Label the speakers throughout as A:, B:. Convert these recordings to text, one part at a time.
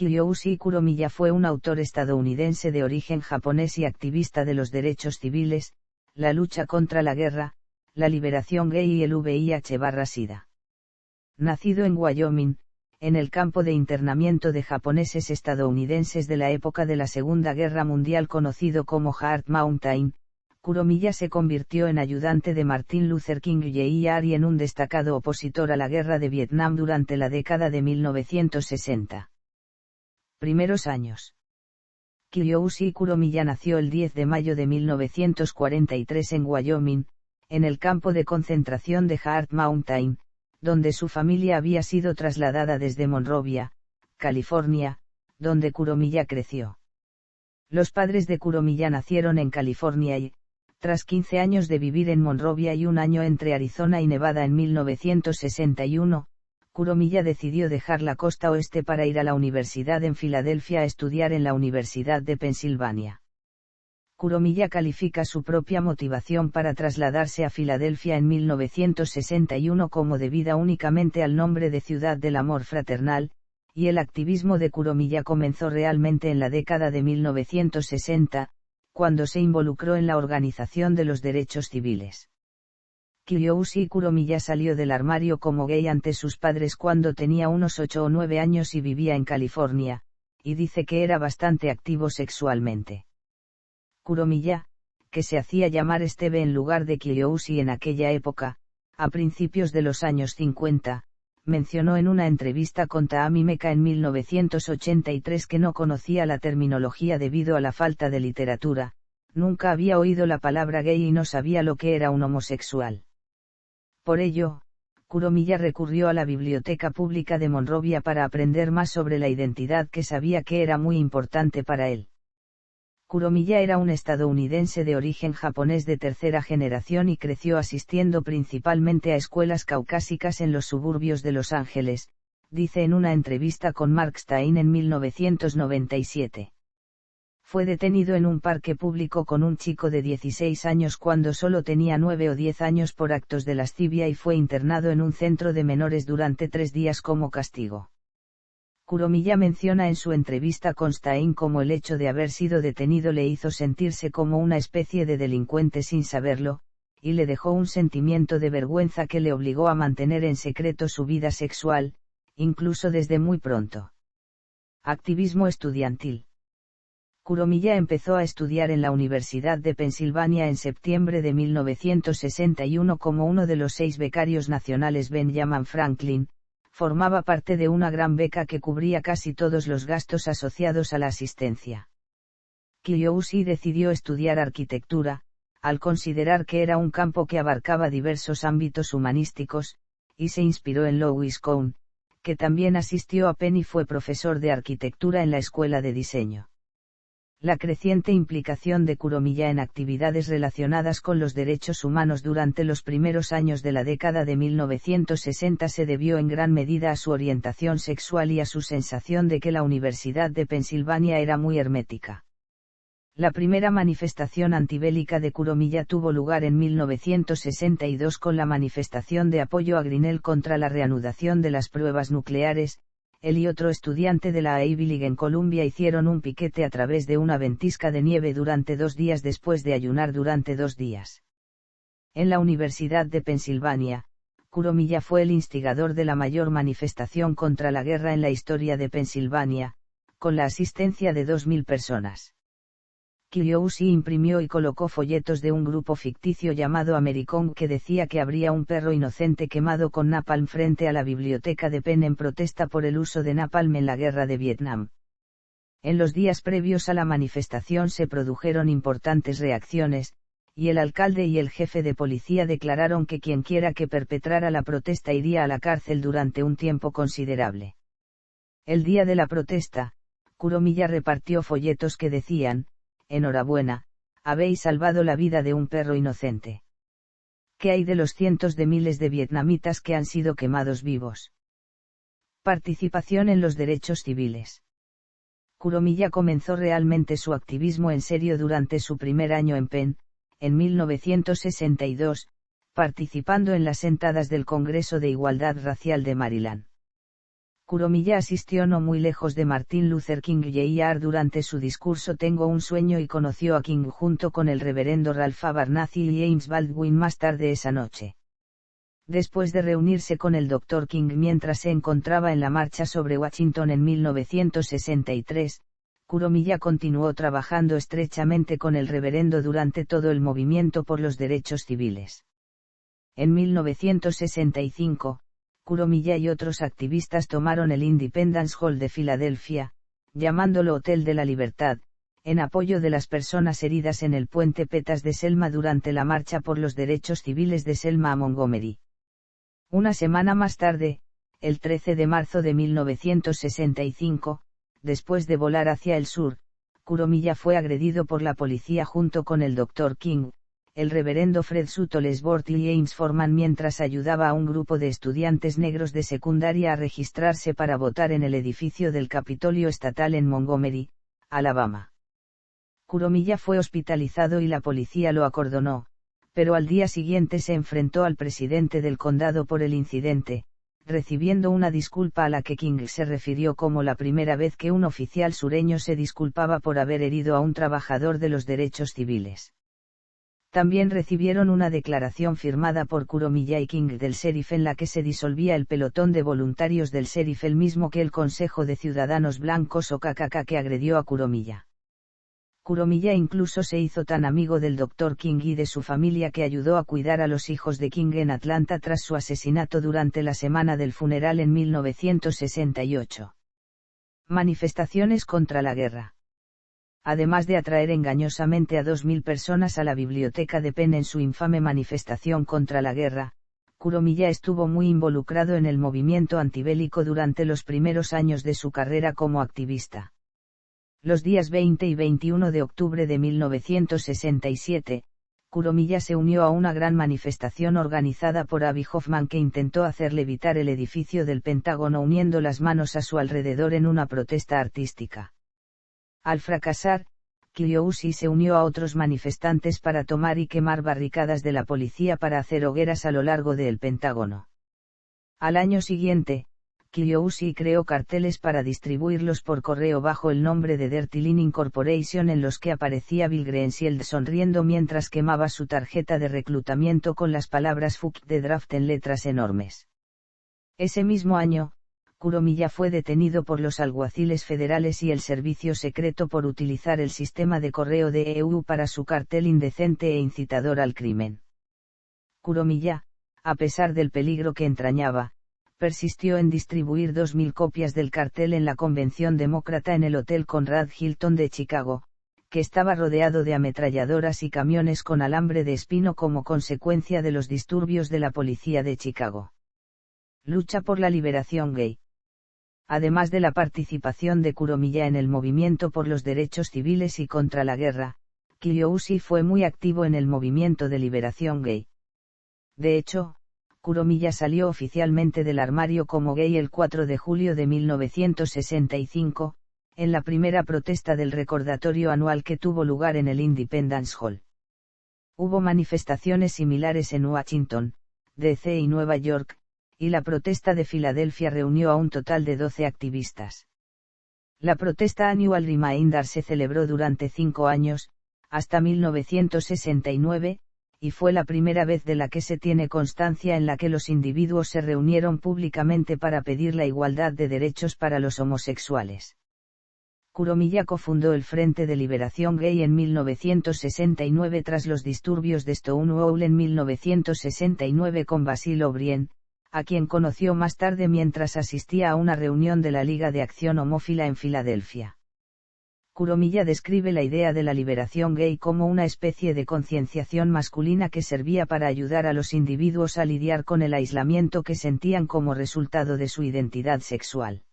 A: Kiyoshi Kuromiya fue un autor estadounidense de origen japonés y activista de los derechos civiles, la lucha contra la guerra, la liberación gay y el VIH/SIDA. Nacido en Wyoming, en el campo de internamiento de japoneses estadounidenses de la época de la Segunda Guerra Mundial conocido como Heart Mountain, Kuromiya se convirtió en ayudante de Martin Luther King Jr. y en un destacado opositor a la guerra de Vietnam durante la década de 1960. Primeros años. Kiyoshi Kuromiya nació el 10 de mayo de 1943 en Wyoming, en el campo de concentración de Heart Mountain, donde su familia había sido trasladada desde Monrovia, California, donde Kuromiya creció. Los padres de Kuromiya nacieron en California y, tras 15 años de vivir en Monrovia y un año entre Arizona y Nevada en 1961, Kuromiya decidió dejar la costa oeste para ir a la universidad en Filadelfia a estudiar en la Universidad de Pensilvania. Kuromiya califica su propia motivación para trasladarse a Filadelfia en 1961 como debida únicamente al nombre de ciudad del amor fraternal, y el activismo de Kuromiya comenzó realmente en la década de 1960, cuando se involucró en la organización de los derechos civiles. Kiyoshi Kuromiya salió del armario como gay ante sus padres cuando tenía unos 8 o 9 años y vivía en California, y dice que era bastante activo sexualmente. Kuromiya, que se hacía llamar Steve en lugar de Kiyoshi en aquella época, a principios de los años 50, mencionó en una entrevista con Taami Meka en 1983 que no conocía la terminología debido a la falta de literatura, nunca había oído la palabra gay y no sabía lo que era un homosexual. Por ello, Kuromiya recurrió a la Biblioteca Pública de Monrovia para aprender más sobre la identidad que sabía que era muy importante para él. Kuromiya era un estadounidense de origen japonés de tercera generación y creció asistiendo principalmente a escuelas caucásicas en los suburbios de Los Ángeles, dice en una entrevista con Mark Stein en 1997. Fue detenido en un parque público con un chico de 16 años cuando solo tenía 9 o 10 años por actos de lascivia y fue internado en un centro de menores durante 3 días como castigo. Kuromiya menciona en su entrevista con Stein cómo el hecho de haber sido detenido le hizo sentirse como una especie de delincuente sin saberlo, y le dejó un sentimiento de vergüenza que le obligó a mantener en secreto su vida sexual, incluso desde muy pronto. Activismo estudiantil. Kuromiya empezó a estudiar en la Universidad de Pensilvania en septiembre de 1961 como uno de los 6 becarios nacionales Benjamin Franklin. Formaba parte de una gran beca que cubría casi todos los gastos asociados a la asistencia. Kiyoshi decidió estudiar arquitectura, al considerar que era un campo que abarcaba diversos ámbitos humanísticos, y se inspiró en Louis Kohn, que también asistió a Penn y fue profesor de arquitectura en la escuela de diseño. La creciente implicación de Kuromiya en actividades relacionadas con los derechos humanos durante los primeros años de la década de 1960 se debió en gran medida a su orientación sexual y a su sensación de que la Universidad de Pensilvania era muy hermética. La primera manifestación antibélica de Kuromiya tuvo lugar en 1962 con la manifestación de apoyo a Grinnell contra la reanudación de las pruebas nucleares. Él y otro estudiante de la Ivy League en Columbia hicieron un piquete a través de una ventisca de nieve durante 2 días después de ayunar durante 2 días. En la Universidad de Pensilvania, Kuromiya fue el instigador de la mayor manifestación contra la guerra en la historia de Pensilvania, con la asistencia de 2.000 personas. Kiyoshi imprimió y colocó folletos de un grupo ficticio llamado Americon que decía que habría un perro inocente quemado con napalm frente a la biblioteca de Penn en protesta por el uso de napalm en la guerra de Vietnam. En los días previos a la manifestación se produjeron importantes reacciones, y el alcalde y el jefe de policía declararon que quienquiera que perpetrara la protesta iría a la cárcel durante un tiempo considerable. El día de la protesta, Kuromiya repartió folletos que decían: «Enhorabuena, habéis salvado la vida de un perro inocente. ¿Qué hay de los cientos de miles de vietnamitas que han sido quemados vivos?» Participación en los derechos civiles. Kuromiya comenzó realmente su activismo en serio durante su primer año en Penn, en 1962, participando en las sentadas del Congreso de Igualdad Racial de Maryland. Kuromiya asistió no muy lejos de Martin Luther King Jr. durante su discurso Tengo un sueño y conoció a King junto con el reverendo Ralph Abernathy y James Baldwin más tarde esa noche. Después de reunirse con el Dr. King mientras se encontraba en la marcha sobre Washington en 1963, Kuromiya continuó trabajando estrechamente con el reverendo durante todo el movimiento por los derechos civiles. En 1965, Kuromiya y otros activistas tomaron el Independence Hall de Filadelfia, llamándolo Hotel de la Libertad, en apoyo de las personas heridas en el puente Petas de Selma durante la marcha por los derechos civiles de Selma a Montgomery. Una semana más tarde, el 13 de marzo de 1965, después de volar hacia el sur, Kuromiya fue agredido por la policía junto con el Dr. King, el reverendo Fred Suttles-Bort y James Forman mientras ayudaba a un grupo de estudiantes negros de secundaria a registrarse para votar en el edificio del Capitolio Estatal en Montgomery, Alabama. Kuromiya fue hospitalizado y la policía lo acordonó, pero al día siguiente se enfrentó al presidente del condado por el incidente, recibiendo una disculpa a la que King se refirió como la primera vez que un oficial sureño se disculpaba por haber herido a un trabajador de los derechos civiles. También recibieron una declaración firmada por Kuromiya y King del sheriff en la que se disolvía el pelotón de voluntarios del sheriff, el mismo que el Consejo de Ciudadanos Blancos o KKK que agredió a Kuromiya. Kuromiya incluso se hizo tan amigo del Dr. King y de su familia que ayudó a cuidar a los hijos de King en Atlanta tras su asesinato durante la semana del funeral en 1968. Manifestaciones contra la guerra. Además de atraer engañosamente a 2.000 personas a la biblioteca de Penn en su infame manifestación contra la guerra, Kuromiya estuvo muy involucrado en el movimiento antibélico durante los primeros años de su carrera como activista. Los días 20 y 21 de octubre de 1967, Kuromiya se unió a una gran manifestación organizada por Abby Hoffman que intentó hacer levitar el edificio del Pentágono uniendo las manos a su alrededor en una protesta artística. Al fracasar, Kiyoshi se unió a otros manifestantes para tomar y quemar barricadas de la policía para hacer hogueras a lo largo del Pentágono. Al año siguiente, Kiyoshi creó carteles para distribuirlos por correo bajo el nombre de Dirty Linen Corporation en los que aparecía Bill Greenfield sonriendo mientras quemaba su tarjeta de reclutamiento con las palabras "Fuck the draft" en letras enormes. Ese mismo año, Kuromiya fue detenido por los alguaciles federales y el servicio secreto por utilizar el sistema de correo de EU para su cartel indecente e incitador al crimen. Kuromiya, a pesar del peligro que entrañaba, persistió en distribuir 2.000 copias del cartel en la convención demócrata en el Hotel Conrad Hilton de Chicago, que estaba rodeado de ametralladoras y camiones con alambre de espino como consecuencia de los disturbios de la policía de Chicago. Lucha por la liberación gay. Además de la participación de Kuromiya en el movimiento por los derechos civiles y contra la guerra, Kiyoshi fue muy activo en el movimiento de liberación gay. De hecho, Kuromiya salió oficialmente del armario como gay el 4 de julio de 1965, en la primera protesta del recordatorio anual que tuvo lugar en el Independence Hall. Hubo manifestaciones similares en Washington, D.C. y Nueva York, y la protesta de Filadelfia reunió a un total de 12 activistas. La protesta Annual Reminder se celebró durante 5 años, hasta 1969, y fue la primera vez de la que se tiene constancia en la que los individuos se reunieron públicamente para pedir la igualdad de derechos para los homosexuales. Kuromiya cofundó el Frente de Liberación Gay en 1969 tras los disturbios de Stonewall en 1969 con Basil O'Brien, a quien conoció más tarde mientras asistía a una reunión de la Liga de Acción Homófila en Filadelfia. Kuromiya describe la idea de la liberación gay como una especie de concienciación masculina que servía para ayudar a los individuos a lidiar con el aislamiento que sentían como resultado de su identidad sexual.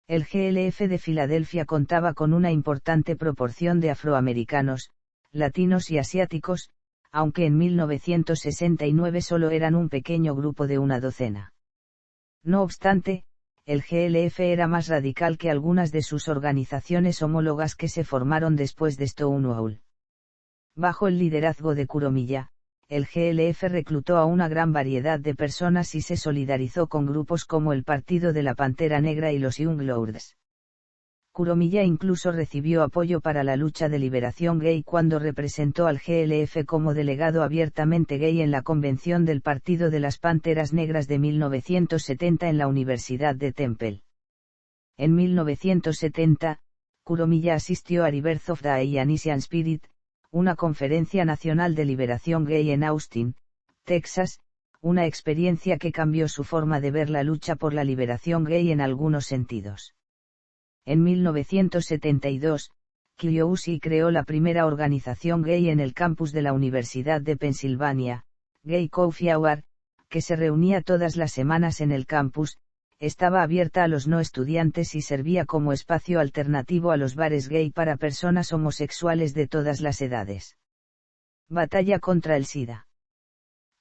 A: El GLF de Filadelfia contaba con una importante proporción de afroamericanos, latinos y asiáticos, aunque en 1969 solo eran un pequeño grupo de una docena. No obstante, el GLF era más radical que algunas de sus organizaciones homólogas que se formaron después de Stonewall. Bajo el liderazgo de Kuromiya, el GLF reclutó a una gran variedad de personas y se solidarizó con grupos como el Partido de la Pantera Negra y los Young Lords. Kuromiya incluso recibió apoyo para la lucha de liberación gay cuando representó al GLF como delegado abiertamente gay en la convención del Partido de las Panteras Negras de 1970 en la Universidad de Temple. En 1970, Kuromiya asistió a Rebirth of the Ionisian Spirit, una conferencia nacional de liberación gay en Austin, Texas, una experiencia que cambió su forma de ver la lucha por la liberación gay en algunos sentidos. En 1972, Kiyoshi creó la primera organización gay en el campus de la Universidad de Pensilvania, Gay Coffee Hour, que se reunía todas las semanas en el campus, estaba abierta a los no estudiantes y servía como espacio alternativo a los bares gay para personas homosexuales de todas las edades. Batalla contra el SIDA.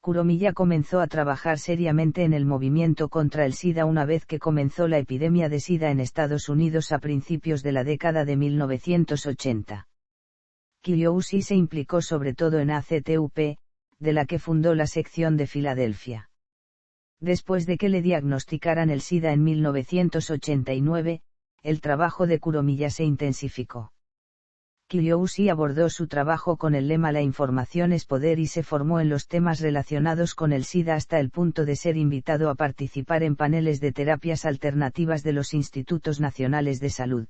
A: Kuromiya comenzó a trabajar seriamente en el movimiento contra el SIDA una vez que comenzó la epidemia de SIDA en Estados Unidos a principios de la década de 1980. Kiyoshi se implicó sobre todo en ACTUP, de la que fundó la sección de Filadelfia. Después de que le diagnosticaran el SIDA en 1989, el trabajo de Kuromiya se intensificó. Kiyoshi abordó su trabajo con el lema La información es poder y se formó en los temas relacionados con el SIDA hasta el punto de ser invitado a participar en paneles de terapias alternativas de los Institutos Nacionales de Salud.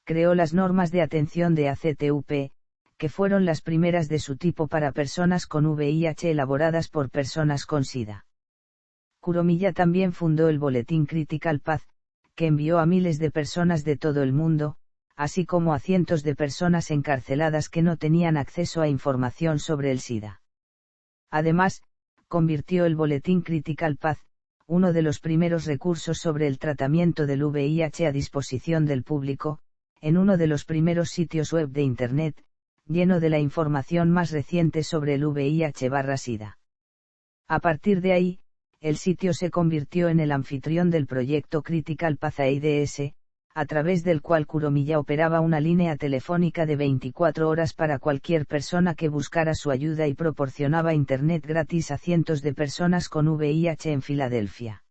A: Creó las normas de atención de ACTUP, que fueron las primeras de su tipo para personas con VIH elaboradas por personas con SIDA. Kuromiya también fundó el boletín Critical Path, que envió a miles de personas de todo el mundo, así como a cientos de personas encarceladas que no tenían acceso a información sobre el SIDA. Además, convirtió el boletín Critical Path, uno de los primeros recursos sobre el tratamiento del VIH a disposición del público, en uno de los primeros sitios web de Internet, lleno de la información más reciente sobre el VIH/SIDA. A partir de ahí, el sitio se convirtió en el anfitrión del proyecto Critical Path AIDS, a través del cual Kuromiya operaba una línea telefónica de 24 horas para cualquier persona que buscara su ayuda y proporcionaba Internet gratis a cientos de personas con VIH en Filadelfia.